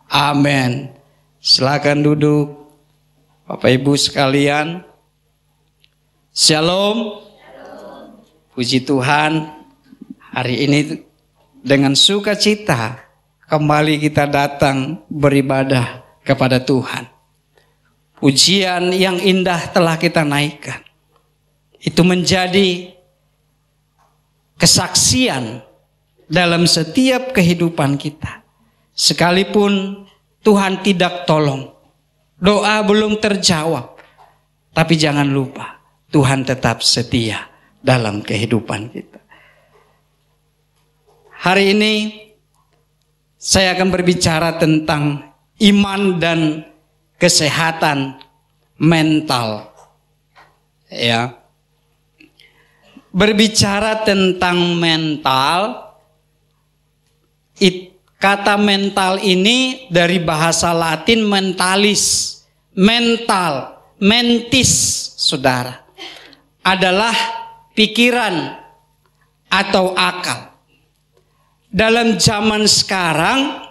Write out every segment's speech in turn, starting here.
Amin. Silakan duduk, Bapak Ibu sekalian. Shalom. Puji Tuhan, hari ini dengan sukacita kembali kita datang beribadah kepada Tuhan. Pujian yang indah telah kita naikkan. Itu menjadi kesaksian dalam setiap kehidupan kita. Sekalipun Tuhan tidak tolong, doa belum terjawab, tapi jangan lupa Tuhan tetap setia dalam kehidupan kita. Hari ini saya akan berbicara tentang iman dan kesehatan mental. Ya. Berbicara tentang mental, kata mental ini dari bahasa Latin mentalis, mental, mentis, saudara, adalah pikiran atau akal. Dalam zaman sekarang,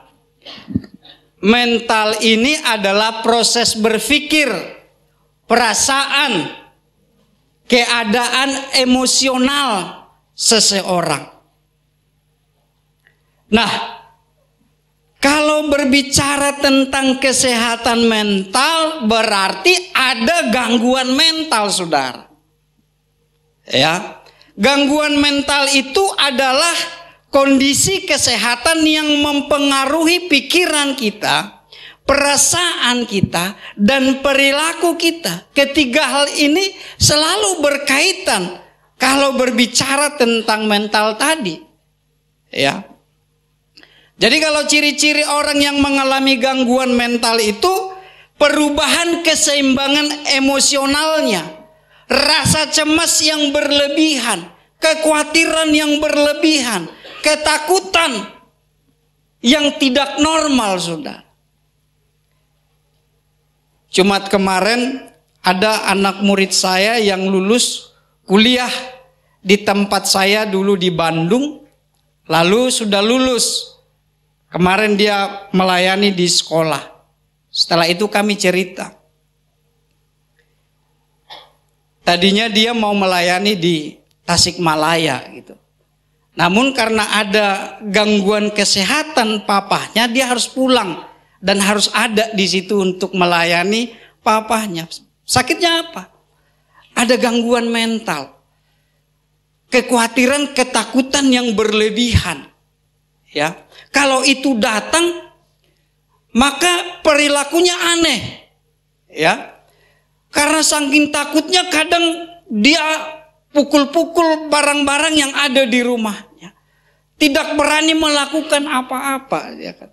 mental ini adalah proses berpikir, perasaan, keadaan emosional seseorang. Nah, kalau berbicara tentang kesehatan mental, berarti ada gangguan mental, saudara. Ya, gangguan mental itu adalah kondisi kesehatan yang mempengaruhi pikiran kita, perasaan kita, dan perilaku kita. Ketiga hal ini selalu berkaitan kalau berbicara tentang mental tadi. Ya. Jadi kalau ciri-ciri orang yang mengalami gangguan mental itu perubahan keseimbangan emosionalnya, rasa cemas yang berlebihan, kekhawatiran yang berlebihan, ketakutan yang tidak normal, saudara. Jumat kemarin ada anak murid saya yang lulus kuliah di tempat saya dulu di Bandung, lalu sudah lulus. Kemarin dia melayani di sekolah. Setelah itu kami cerita. Tadinya dia mau melayani di Tasikmalaya gitu. Namun karena ada gangguan kesehatan papahnya, dia harus pulang dan harus ada di situ untuk melayani papahnya. Sakitnya apa? Ada gangguan mental. Kekhawatiran, ketakutan yang berlebihan. Ya. Kalau itu datang, maka perilakunya aneh. Ya. Karena saking takutnya kadang dia pukul-pukul barang-barang yang ada di rumahnya. Tidak berani melakukan apa-apa. Ya kan?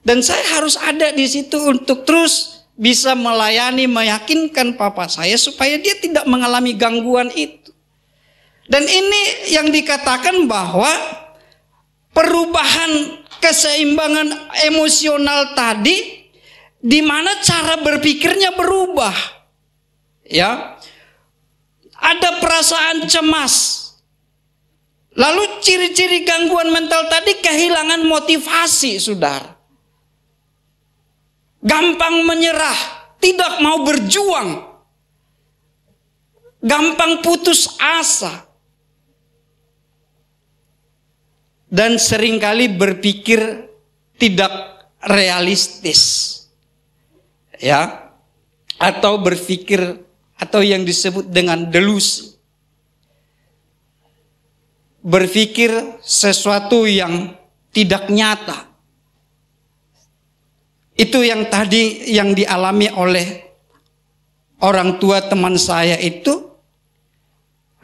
Dan saya harus ada di situ untuk terus bisa melayani, meyakinkan papa saya supaya dia tidak mengalami gangguan itu. Dan ini yang dikatakan bahwa perubahan keseimbangan emosional tadi, di mana cara berpikirnya berubah. Ya. Ada perasaan cemas. Lalu ciri-ciri gangguan mental tadi kehilangan motivasi, saudara. Gampang menyerah, tidak mau berjuang. Gampang putus asa. Dan seringkali berpikir tidak realistis. Ya. Atau berpikir atau yang disebut dengan delusi. Berpikir sesuatu yang tidak nyata. Itu yang tadi yang dialami oleh orang tua teman saya itu.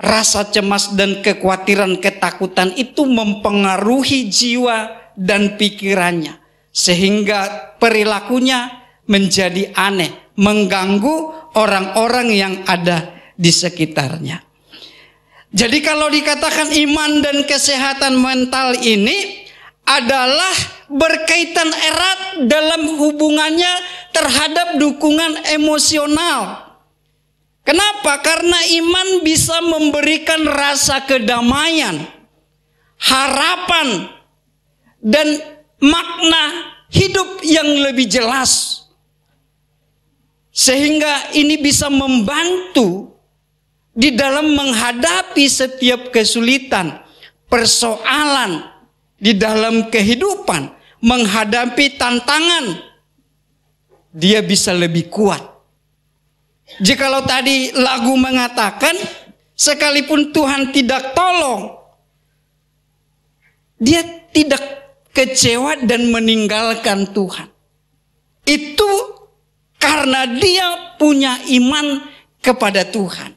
Rasa cemas dan kekhawatiran, ketakutan itu mempengaruhi jiwa dan pikirannya. Sehingga perilakunya menjadi aneh, mengganggu orang-orang yang ada di sekitarnya. Jadi kalau dikatakan iman dan kesehatan mental ini adalah berkaitan erat dalam hubungannya terhadap dukungan emosional. Kenapa? Karena iman bisa memberikan rasa kedamaian, harapan, dan makna hidup yang lebih jelas. Sehingga ini bisa membantu di dalam menghadapi setiap kesulitan, persoalan di dalam kehidupan, menghadapi tantangan. Dia bisa lebih kuat. Jikalau tadi lagu mengatakan, sekalipun Tuhan tidak tolong, dia tidak kecewa dan meninggalkan Tuhan. Itu karena dia punya iman kepada Tuhan.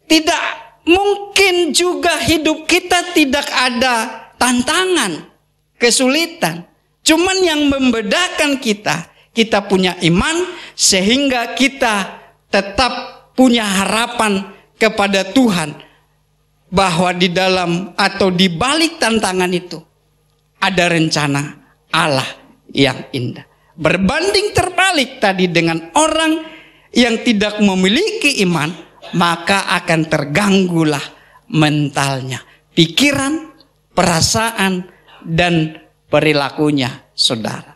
Tidak mungkin juga hidup kita tidak ada tantangan, kesulitan. Cuman yang membedakan kita punya iman sehingga kita tetap punya harapan kepada Tuhan bahwa di dalam atau di balik tantangan itu ada rencana Allah yang indah. Berbanding terbalik tadi dengan orang yang tidak memiliki iman, maka akan terganggulah mentalnya, pikiran, perasaan, dan perilakunya, saudara.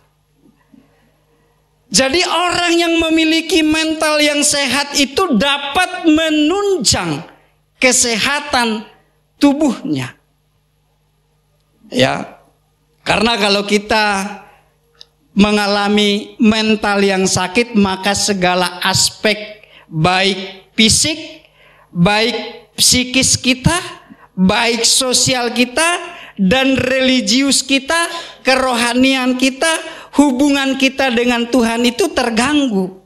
Jadi orang yang memiliki mental yang sehat itu dapat menunjang kesehatan tubuhnya. Ya. Karena kalau kita mengalami mental yang sakit, maka segala aspek baik fisik, baik psikis kita, baik sosial kita, dan religius kita, kerohanian kita, hubungan kita dengan Tuhan itu terganggu.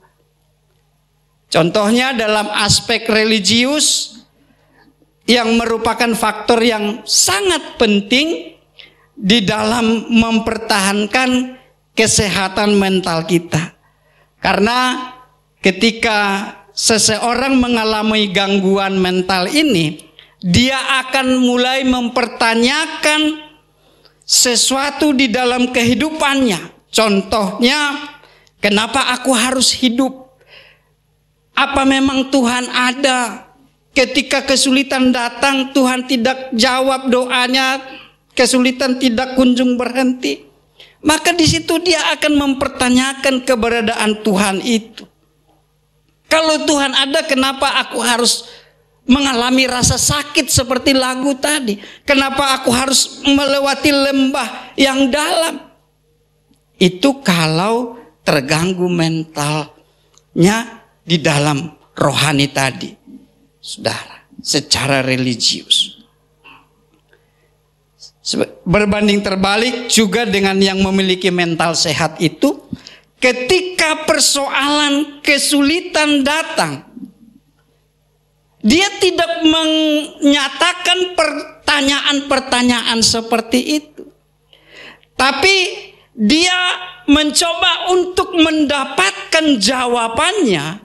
Contohnya dalam aspek religius yang merupakan faktor yang sangat penting di dalam mempertahankan kesehatan mental kita. Karena ketika seseorang mengalami gangguan mental ini, dia akan mulai mempertanyakan sesuatu di dalam kehidupannya. Contohnya, kenapa aku harus hidup? Apa memang Tuhan ada? Ketika kesulitan datang, Tuhan tidak jawab doanya, kesulitan tidak kunjung berhenti. Maka di situ dia akan mempertanyakan keberadaan Tuhan itu. Kalau Tuhan ada, kenapa aku harus mengalami rasa sakit seperti lagu tadi? Kenapa aku harus melewati lembah yang dalam? Itu kalau terganggu mentalnya di dalam rohani tadi, saudara, secara religius. Berbanding terbalik juga dengan yang memiliki mental sehat itu, ketika persoalan kesulitan datang, dia tidak menyatakan pertanyaan-pertanyaan seperti itu. Tapi dia mencoba untuk mendapatkan jawabannya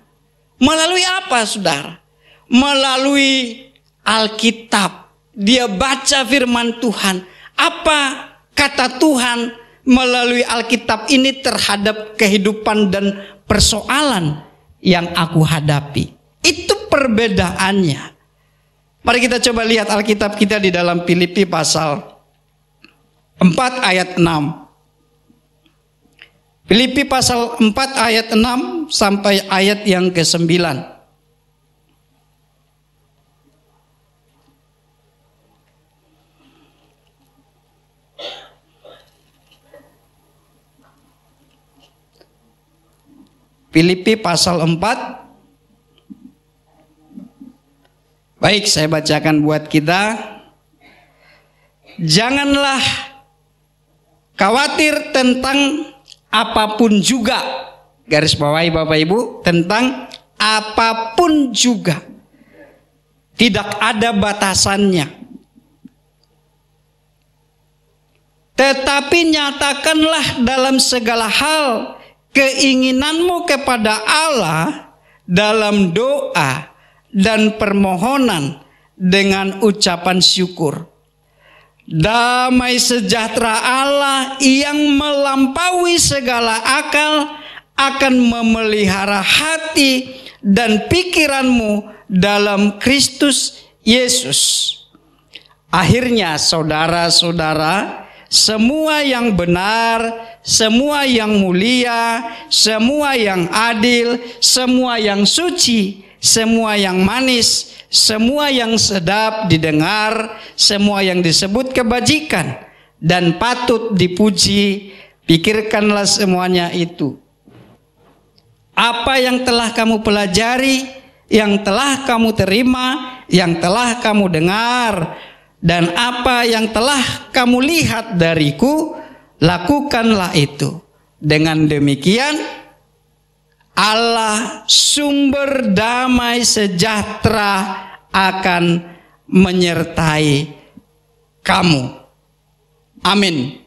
melalui apa, saudara? Melalui Alkitab. Dia baca firman Tuhan. Apa kata Tuhan melalui Alkitab ini terhadap kehidupan dan persoalan yang aku hadapi? Itu perbedaannya. Mari kita coba lihat Alkitab kita di dalam Filipi pasal 4 ayat 6. Filipi pasal 4 ayat 6 sampai ayat yang ke-9. Filipi pasal 4. Baik, saya bacakan buat kita. Janganlah khawatir tentang apapun juga. Garis bawahi Bapak Ibu, tentang apapun juga. Tidak ada batasannya. Tetapi nyatakanlah dalam segala hal keinginanmu kepada Allah dalam doa dan permohonan dengan ucapan syukur. Damai sejahtera Allah yang melampaui segala akal akan memelihara hati dan pikiranmu dalam Kristus Yesus. Akhirnya saudara-saudara, semua yang benar, semua yang mulia, semua yang adil, semua yang suci, semua yang manis, semua yang sedap didengar, semua yang disebut kebajikan dan patut dipuji, pikirkanlah semuanya itu. Apa yang telah kamu pelajari, yang telah kamu terima, yang telah kamu dengar, dan apa yang telah kamu lihat dariku, lakukanlah itu. Dengan demikian, Allah sumber damai sejahtera akan menyertai kamu. Amin.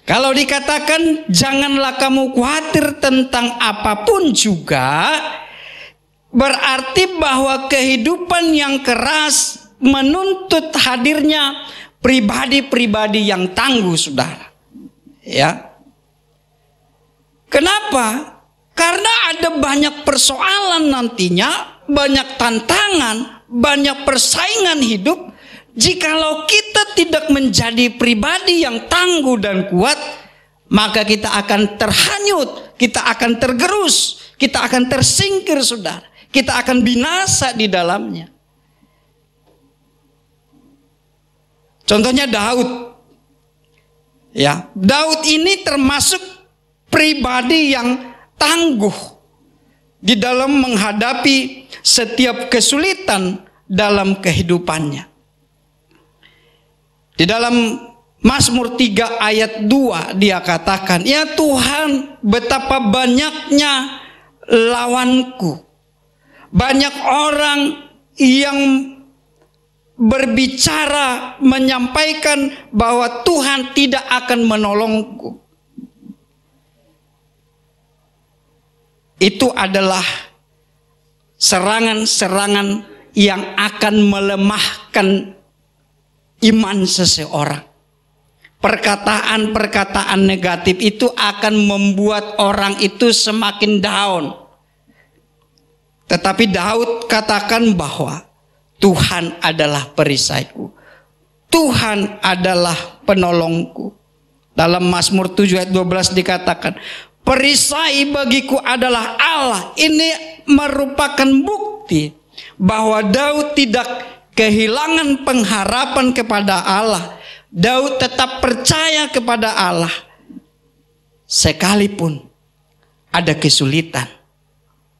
Kalau dikatakan janganlah kamu khawatir tentang apapun juga, berarti bahwa kehidupan yang keras menuntut hadirnya pribadi-pribadi yang tangguh, saudara. Ya. Kenapa? Karena ada banyak persoalan nantinya, banyak tantangan, banyak persaingan hidup. Jikalau kita tidak menjadi pribadi yang tangguh dan kuat, maka kita akan terhanyut, kita akan tergerus, kita akan tersingkir, saudara. Kita akan binasa di dalamnya. Contohnya Daud. Ya, Daud ini termasuk pribadi yang tangguh di dalam menghadapi setiap kesulitan dalam kehidupannya. Di dalam Mazmur 3 ayat 2 dia katakan, ya Tuhan, betapa banyaknya lawanku. Banyak orang yang berbicara, menyampaikan bahwa Tuhan tidak akan menolongku. Itu adalah serangan-serangan yang akan melemahkan iman seseorang. Perkataan-perkataan negatif itu akan membuat orang itu semakin down. Tetapi Daud katakan bahwa Tuhan adalah perisaiku, Tuhan adalah penolongku. Dalam Mazmur 7 ayat 12 dikatakan, perisai bagiku adalah Allah. Ini merupakan bukti bahwa Daud tidak kehilangan pengharapan kepada Allah. Daud tetap percaya kepada Allah sekalipun ada kesulitan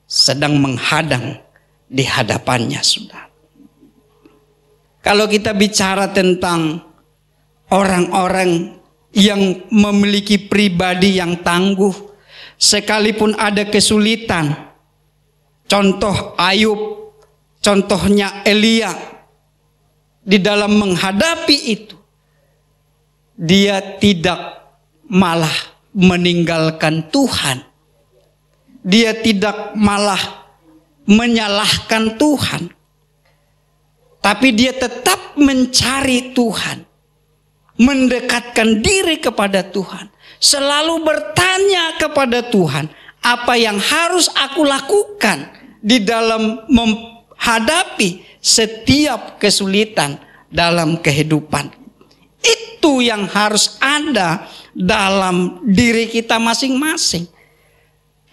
sedang menghadang di hadapannya, saudara. Kalau kita bicara tentang orang-orang yang memiliki pribadi yang tangguh, sekalipun ada kesulitan, contoh Ayub, contohnya Elia, di dalam menghadapi itu, dia tidak malah meninggalkan Tuhan. Dia tidak malah menyalahkan Tuhan. Tapi dia tetap mencari Tuhan. Mendekatkan diri kepada Tuhan. Selalu bertanya kepada Tuhan, apa yang harus aku lakukan di dalam menghadapi setiap kesulitan dalam kehidupan. Itu yang harus ada dalam diri kita masing-masing.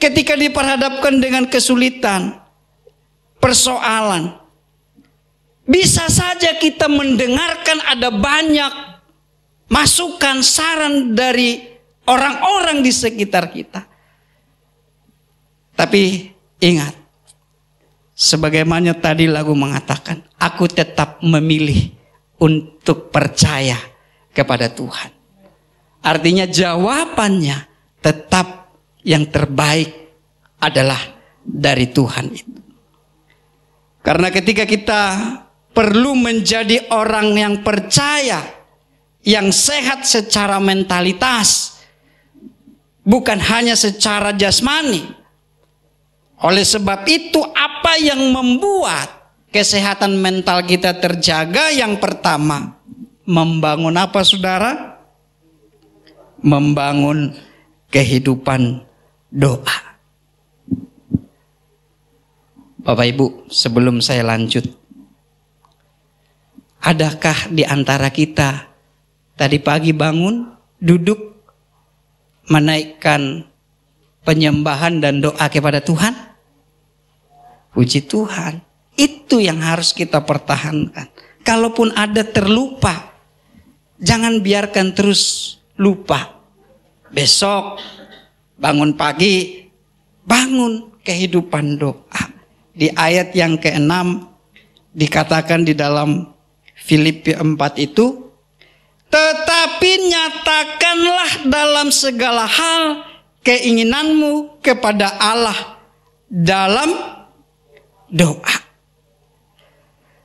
Ketika diperhadapkan dengan kesulitan, persoalan, bisa saja kita mendengarkan ada banyak masukan, saran dari orang-orang di sekitar kita. Tapi ingat, sebagaimana tadi lagu mengatakan, aku tetap memilih untuk percaya kepada Tuhan. Artinya jawabannya tetap yang terbaik adalah dari Tuhan itu. Karena ketika kita perlu menjadi orang yang percaya, yang sehat secara mentalitas, bukan hanya secara jasmani. Oleh sebab itu, apa yang membuat kesehatan mental kita terjaga? Yang pertama, membangun apa, saudara? Membangun kehidupan doa. Bapak Ibu, sebelum saya lanjut, adakah di antara kita tadi pagi bangun, duduk, menaikkan penyembahan dan doa kepada Tuhan? Puji Tuhan. Itu yang harus kita pertahankan. Kalaupun ada terlupa, jangan biarkan terus lupa. Besok bangun pagi, bangun kehidupan doa. Di ayat yang ke-6 dikatakan di dalam Filipi 4 itu, tetapi nyatakanlah dalam segala hal keinginanmu kepada Allah dalam doa.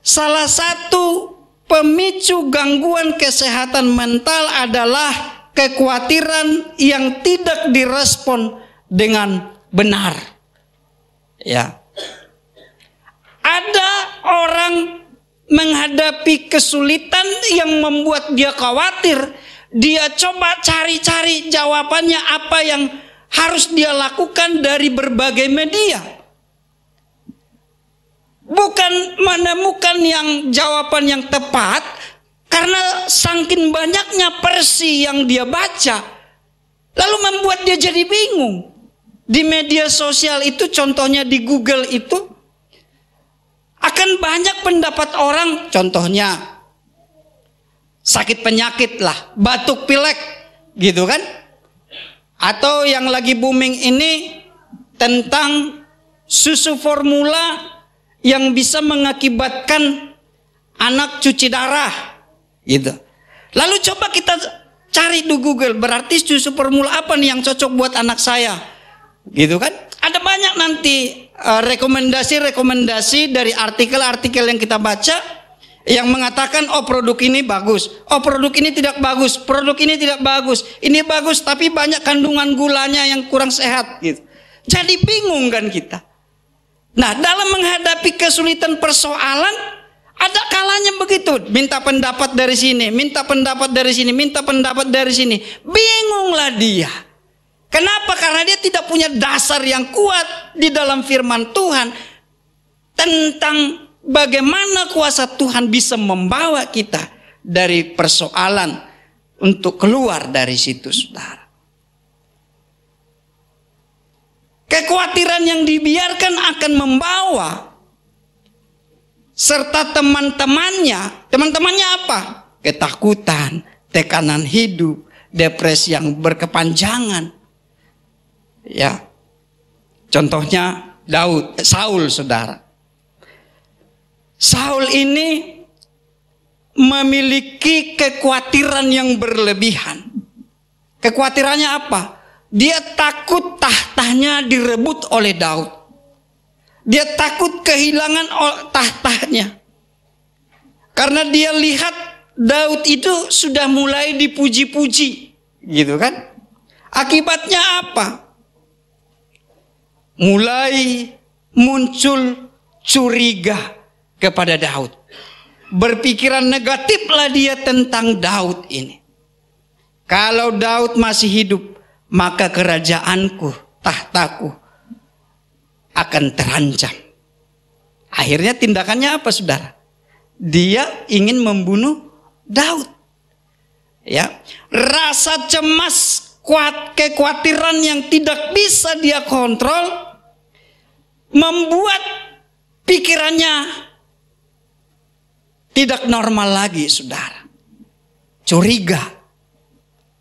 Salah satu pemicu gangguan kesehatan mental adalah kekhawatiran yang tidak direspon dengan benar. Ya. Ada orang menghadapi kesulitan yang membuat dia khawatir. Dia coba cari-cari jawabannya apa yang harus dia lakukan dari berbagai media. Bukan menemukan jawaban yang tepat karena saking banyaknya versi yang dia baca, lalu membuat dia jadi bingung. Di media sosial itu, contohnya di Google itu, akan banyak pendapat orang, contohnya sakit penyakit lah, batuk pilek, gitu kan? Atau yang lagi booming ini tentang susu formula yang bisa mengakibatkan anak cuci darah, gitu. Lalu coba kita cari di Google, berarti susu formula apa nih yang cocok buat anak saya, gitu kan? Ada banyak nanti rekomendasi dari artikel-artikel yang kita baca yang mengatakan, oh produk ini bagus, oh produk ini tidak bagus, produk ini tidak bagus, ini bagus tapi banyak kandungan gulanya yang kurang sehat, gitu. Jadi bingung kan kita. Nah, dalam menghadapi kesulitan persoalan, ada kalanya begitu. Minta pendapat dari sini, minta pendapat dari sini, minta pendapat dari sini. Bingunglah dia. Kenapa? Karena dia tidak punya dasar yang kuat di dalam firman Tuhan tentang bagaimana kuasa Tuhan bisa membawa kita dari persoalan untuk keluar dari situ, saudara. Kekhawatiran yang dibiarkan akan membawa serta teman-temannya apa? Ketakutan, tekanan hidup, depresi yang berkepanjangan. Ya. Contohnya Saul, saudara. Saul ini memiliki kekhawatiran yang berlebihan. Kekhawatirannya apa? Dia takut tahtanya direbut oleh Daud. Dia takut kehilangan tahtanya. Karena dia lihat Daud itu sudah mulai dipuji-puji, gitu kan? Akibatnya apa? Mulai muncul curiga kepada Daud. Berpikiran negatiflah dia tentang Daud ini. Kalau Daud masih hidup, maka kerajaanku, tahtaku akan terancam. Akhirnya tindakannya apa, saudara? Dia ingin membunuh Daud. Ya, rasa cemas, kekhawatiran yang tidak bisa dia kontrol membuat pikirannya tidak normal lagi, saudara. Curiga.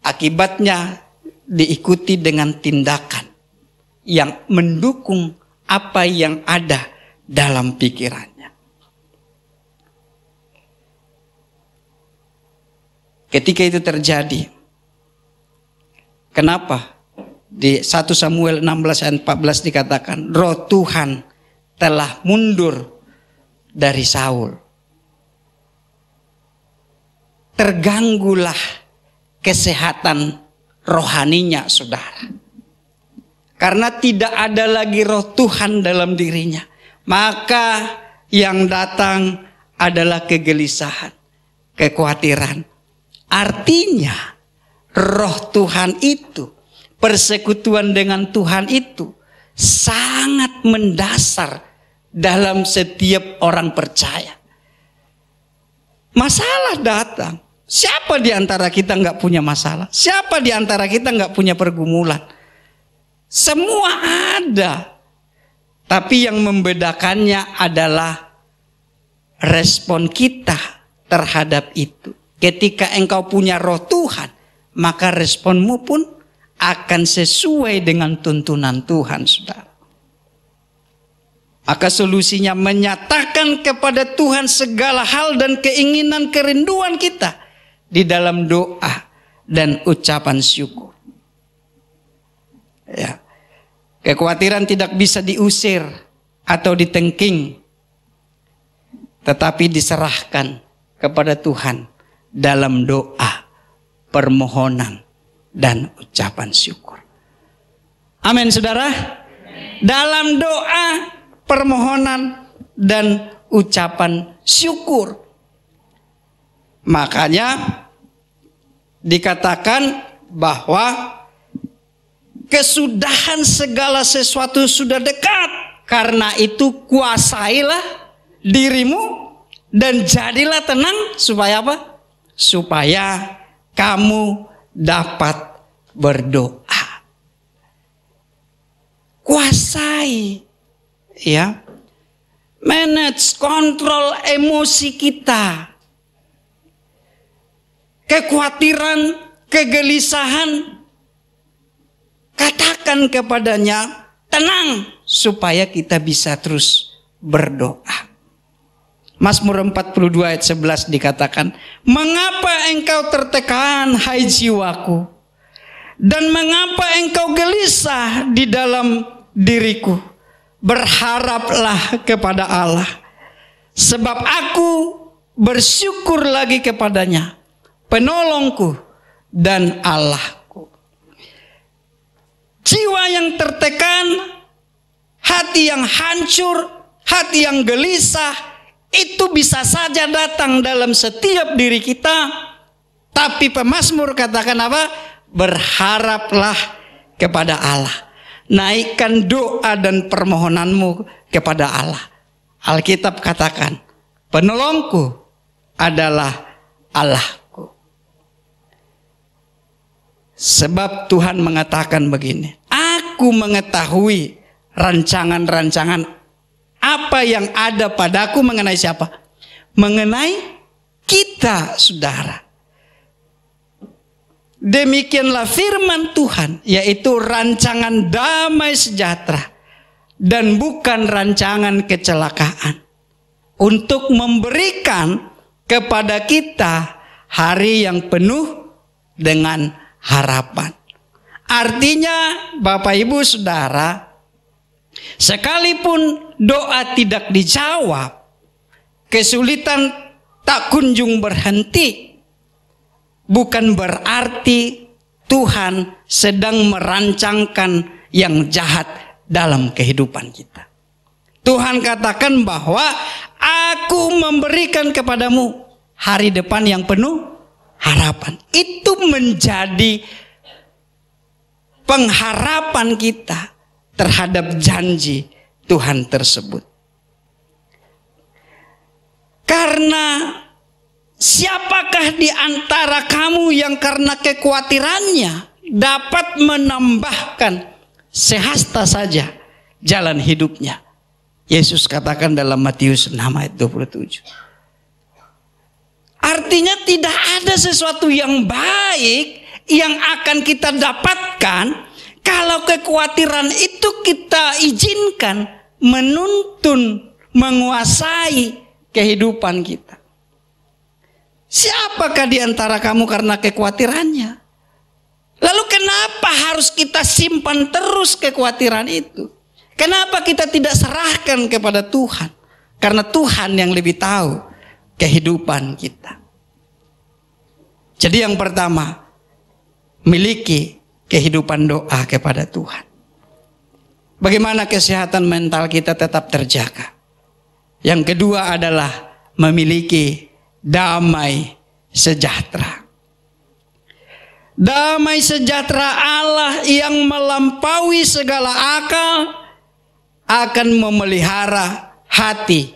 Akibatnya diikuti dengan tindakan yang mendukung apa yang ada dalam pikirannya. Ketika itu terjadi, kenapa? Di 1 Samuel 16 ayat 14 dikatakan, Roh Tuhan telah mundur dari Saul. Terganggulah kesehatan rohaninya, saudara. Karena tidak ada lagi roh Tuhan dalam dirinya. Maka yang datang adalah kegelisahan, kekhawatiran. Artinya roh Tuhan itu, persekutuan dengan Tuhan itu sangat mendasar dalam setiap orang percaya. Masalah datang, Siapa di antara kita nggak punya masalah? Siapa di antara kita nggak punya pergumulan? Semua ada. Tapi yang membedakannya adalah respon kita terhadap itu. Ketika engkau punya roh Tuhan, maka responmu pun akan sesuai dengan tuntunan Tuhan, saudara. Maka solusinya menyatakan kepada Tuhan segala hal dan keinginan kerinduan kita di dalam doa dan ucapan syukur. Ya. Kekhawatiran tidak bisa diusir atau ditengking, tetapi diserahkan kepada Tuhan dalam doa, permohonan, dan ucapan syukur. Amin, saudara. Dalam doa, permohonan, dan ucapan syukur. Makanya dikatakan bahwa kesudahan segala sesuatu sudah dekat. Karena itu kuasailah dirimu dan jadilah tenang. Supaya apa? Supaya kamu dapat berdoa. Kuasai, ya. Manage, kontrol emosi kita. Kekhawatiran, kegelisahan, katakan kepadanya, tenang, supaya kita bisa terus berdoa. Mazmur 42 ayat 11 dikatakan, mengapa engkau tertekan, hai jiwaku? Dan mengapa engkau gelisah di dalam diriku? Berharaplah kepada Allah, sebab aku bersyukur lagi kepadanya, penolongku dan Allahku. Jiwa yang tertekan, hati yang hancur, hati yang gelisah, itu bisa saja datang dalam setiap diri kita. Tapi pemazmur katakan apa? Berharaplah kepada Allah. Naikkan doa dan permohonanmu kepada Allah. Alkitab katakan, penolongku adalah Allahku. Sebab Tuhan mengatakan begini, aku mengetahui rancangan-rancangan apa yang ada padaku mengenai siapa? Mengenai kita, saudara. Demikianlah firman Tuhan, yaitu rancangan damai sejahtera dan bukan rancangan kecelakaan, untuk memberikan kepada kita hari yang penuh dengan harapan. Artinya, Bapak Ibu Saudara, sekalipun doa tidak dijawab, kesulitan tak kunjung berhenti, bukan berarti Tuhan sedang merancangkan yang jahat dalam kehidupan kita. Tuhan katakan bahwa aku memberikan kepadamu hari depan yang penuh harapan. Itu menjadi pengharapan kita terhadap janji Tuhan tersebut. Karena siapakah di antara kamu yang karena kekhawatirannya dapat menambahkan sehasta saja jalan hidupnya? Yesus katakan dalam Matius 6 ayat 27. Artinya tidak ada sesuatu yang baik yang akan kita dapatkan kalau kekhawatiran itu kita izinkan menuntun, menguasai kehidupan kita. Siapakah di antara kamu karena kekhawatirannya? Lalu kenapa harus kita simpan terus kekhawatiran itu? Kenapa kita tidak serahkan kepada Tuhan? Karena Tuhan yang lebih tahu kehidupan kita. Jadi yang pertama, miliki kehidupan doa kepada Tuhan. Bagaimana kesehatan mental kita tetap terjaga? Yang kedua adalah memiliki damai sejahtera. Damai sejahtera Allah yang melampaui segala akal akan memelihara hati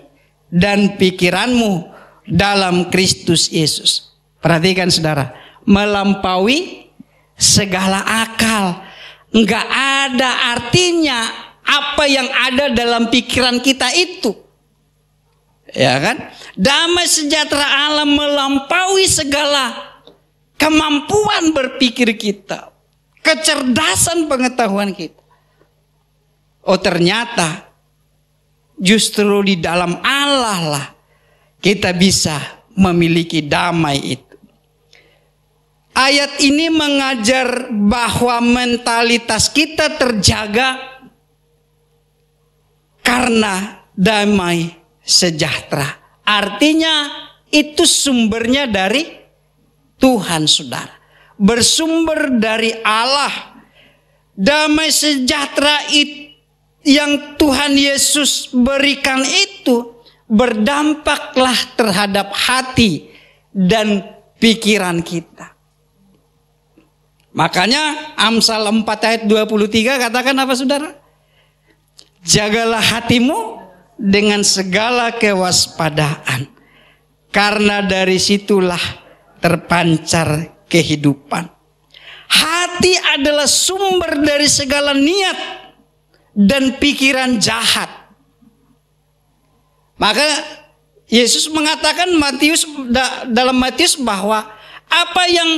dan pikiranmu dalam Kristus Yesus. Perhatikan saudara, melampaui segala akal. Enggak ada artinya apa yang ada dalam pikiran kita itu. Ya kan? Damai sejahtera Allah melampaui segala kemampuan berpikir kita, kecerdasan pengetahuan kita. Oh, ternyata justru di dalam Allah lah kita bisa memiliki damai itu. Ayat ini mengajar bahwa mentalitas kita terjaga karena damai sejahtera. Artinya itu sumbernya dari Tuhan, saudara. Bersumber dari Allah. Damai sejahtera yang Tuhan Yesus berikan itu berdampaklah terhadap hati dan pikiran kita. Makanya Amsal 4 ayat 23 katakan apa, saudara? Jagalah hatimu dengan segala kewaspadaan, karena dari situlah terpancar kehidupan. Hati adalah sumber dari segala niat dan pikiran jahat. Maka Yesus mengatakan dalam Matius bahwa apa yang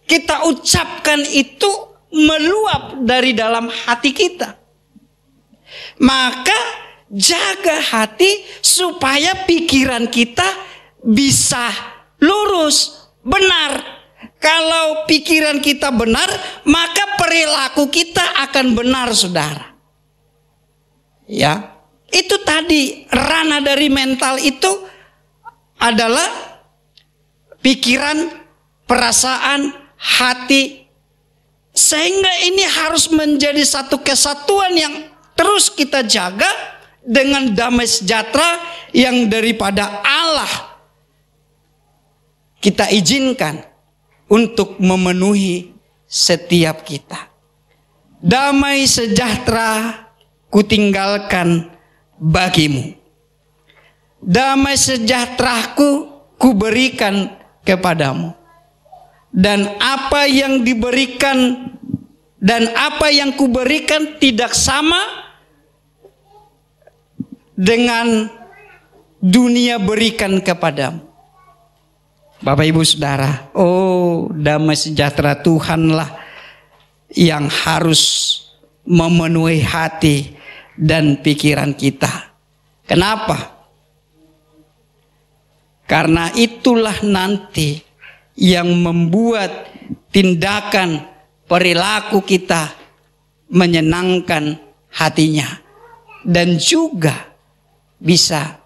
kita ucapkan itu meluap dari dalam hati kita. Maka jaga hati supaya pikiran kita bisa lurus, benar. Kalau pikiran kita benar, maka perilaku kita akan benar, saudara. Ya, itu tadi ranah dari mental itu adalah pikiran, perasaan, hati. Sehingga ini harus menjadi satu kesatuan yang terus kita jaga dengan damai sejahtera yang daripada Allah kita izinkan untuk memenuhi setiap kita. Damai sejahtera kutinggalkan bagimu. Damai sejahteraku kuberikan kepadamu. Dan apa yang diberikan dan apa yang kuberikan tidak sama dengan dunia berikan kepadamu. Bapak Ibu Saudara, oh, damai sejahtera Tuhanlah yang harus memenuhi hati dan pikiran kita. Kenapa? Karena itulah nanti yang membuat tindakan perilaku kita menyenangkan hatinya dan juga bisa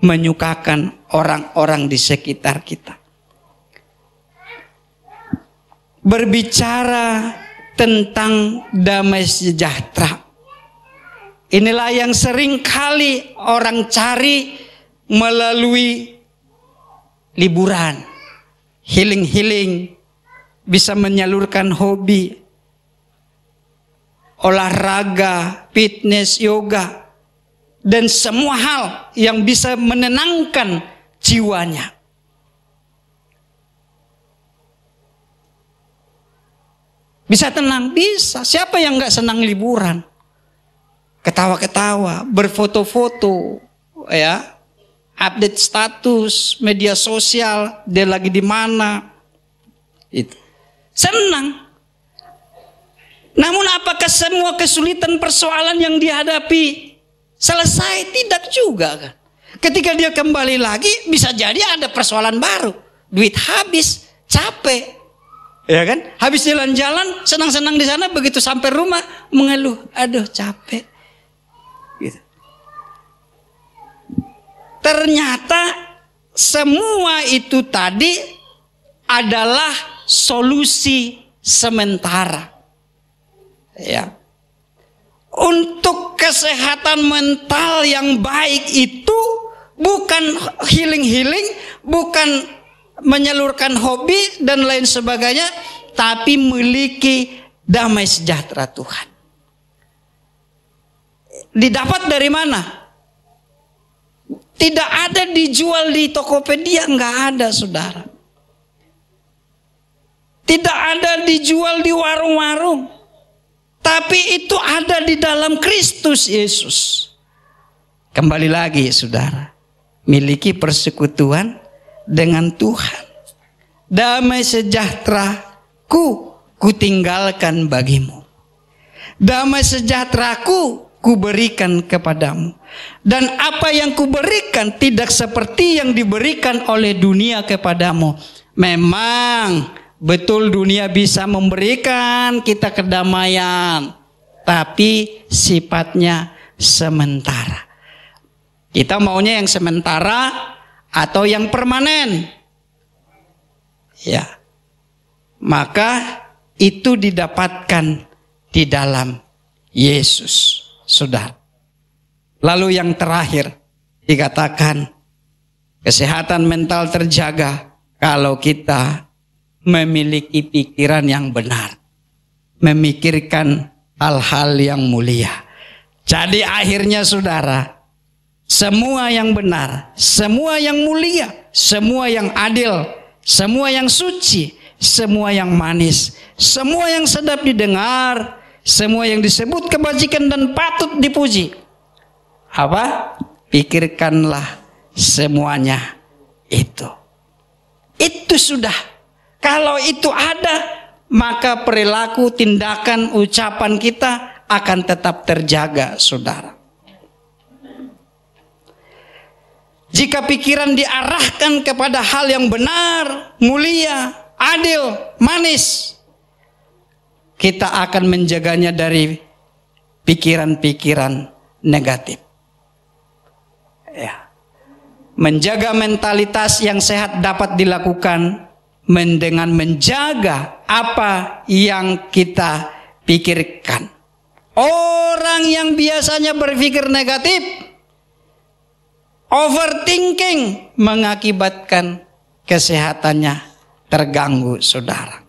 menyukakan orang-orang di sekitar kita. Berbicara tentang damai sejahtera, inilah yang sering kali orang cari melalui liburan. Healing, bisa menyalurkan hobi, olahraga, fitness, yoga, dan semua hal yang bisa menenangkan jiwanya. Bisa tenang, bisa. Siapa yang gak senang liburan? Ketawa-ketawa, berfoto-foto, ya. Update status, media sosial, dia lagi di mana. Itu. Senang. Namun apakah semua kesulitan persoalan yang dihadapi selesai? Tidak juga kan. Ketika dia kembali lagi bisa jadi ada persoalan baru. Duit habis, capek. Ya kan? Habis jalan-jalan, senang-senang di sana, begitu sampai rumah mengeluh, aduh capek. Gitu. Ternyata semua itu tadi adalah solusi sementara. Ya. Untuk kesehatan mental yang baik itu bukan healing, bukan menyalurkan hobi dan lain sebagainya, tapi memiliki damai sejahtera Tuhan. Didapat dari mana? Tidak ada dijual di Tokopedia, nggak ada saudara. Tidak ada dijual di warung-warung. Tapi itu ada di dalam Kristus Yesus. Kembali lagi saudara. Miliki persekutuan dengan Tuhan. Damai sejahtera-Ku tinggalkan bagimu. Damai sejahtera-Ku berikan kepadamu. Dan apa yang kuberikan tidak seperti yang diberikan oleh dunia kepadamu. Memang betul dunia bisa memberikan kita kedamaian, tapi sifatnya sementara. Kita maunya yang sementara atau yang permanen. Ya. Maka itu didapatkan di dalam Yesus, saudara. Lalu yang terakhir dikatakan kesehatan mental terjaga kalau kita memiliki pikiran yang benar, memikirkan hal-hal yang mulia. Jadi akhirnya saudara, semua yang benar, semua yang mulia, semua yang adil, semua yang suci, semua yang manis, semua yang sedap didengar, semua yang disebut kebajikan dan patut dipuji. Apa? Pikirkanlah semuanya itu. Itu sudah. Kalau itu ada, maka perilaku, tindakan, ucapan kita akan tetap terjaga, saudara. Jika pikiran diarahkan kepada hal yang benar, mulia, adil, manis, kita akan menjaganya dari pikiran-pikiran negatif. Ya. Menjaga mentalitas yang sehat dapat dilakukan dengan menjaga apa yang kita pikirkan. Orang yang biasanya berpikir negatif, overthinking, mengakibatkan kesehatannya terganggu, saudara.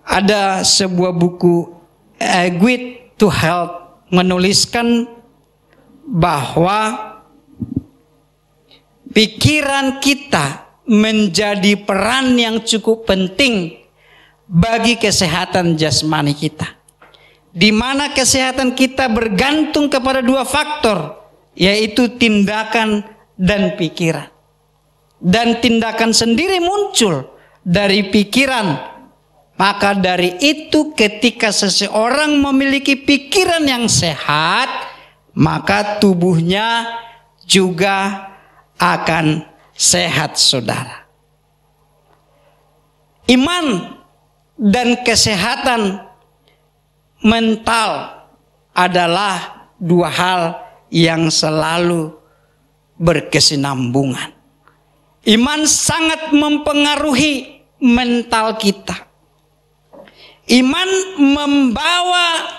Ada sebuah buku Guide to Health menuliskan bahwa pikiran kita menjadi peran yang cukup penting bagi kesehatan jasmani kita. Di mana kesehatan kita bergantung kepada dua faktor, yaitu tindakan dan pikiran. Dan tindakan sendiri muncul dari pikiran. Maka dari itu ketika seseorang memiliki pikiran yang sehat, maka tubuhnya juga akan sehat, saudara. Iman dan kesehatan mental adalah dua hal yang selalu berkesinambungan. Iman sangat mempengaruhi mental kita. Iman membawa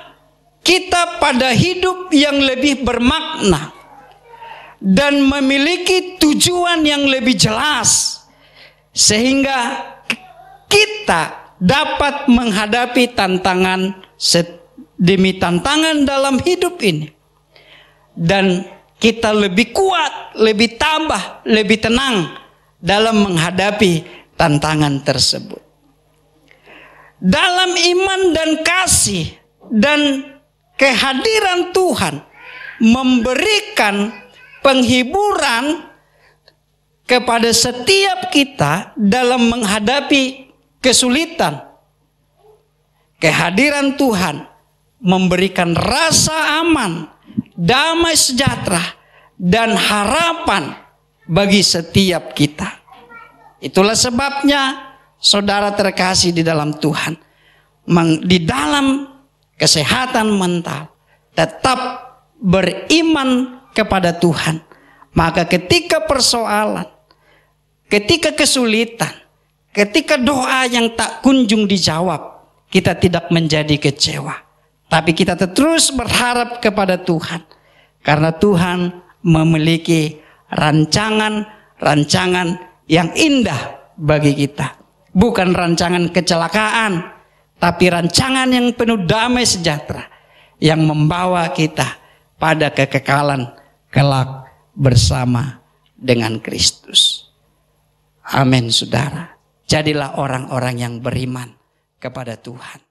kita pada hidup yang lebih bermakna dan memiliki tujuan yang lebih jelas, sehingga kita dapat menghadapi tantangan demi tantangan dalam hidup ini, dan kita lebih kuat, lebih tabah, lebih tenang dalam menghadapi tantangan tersebut. Dalam iman dan kasih dan kehadiran Tuhan memberikan penghiburan kepada setiap kita dalam menghadapi kesulitan. Kehadiran Tuhan memberikan rasa aman, damai sejahtera, dan harapan bagi setiap kita. Itulah sebabnya saudara terkasih di dalam Tuhan, di dalam kesehatan mental tetap beriman kepada Tuhan. Maka ketika persoalan, ketika kesulitan, ketika doa yang tak kunjung dijawab, kita tidak menjadi kecewa, tapi kita terus berharap kepada Tuhan, karena Tuhan memiliki rancangan yang indah bagi kita. Bukan rancangan kecelakaan, tapi rancangan yang penuh damai sejahtera yang membawa kita pada kekekalan kelak bersama dengan Kristus. Amin, saudara. Jadilah orang-orang yang beriman kepada Tuhan.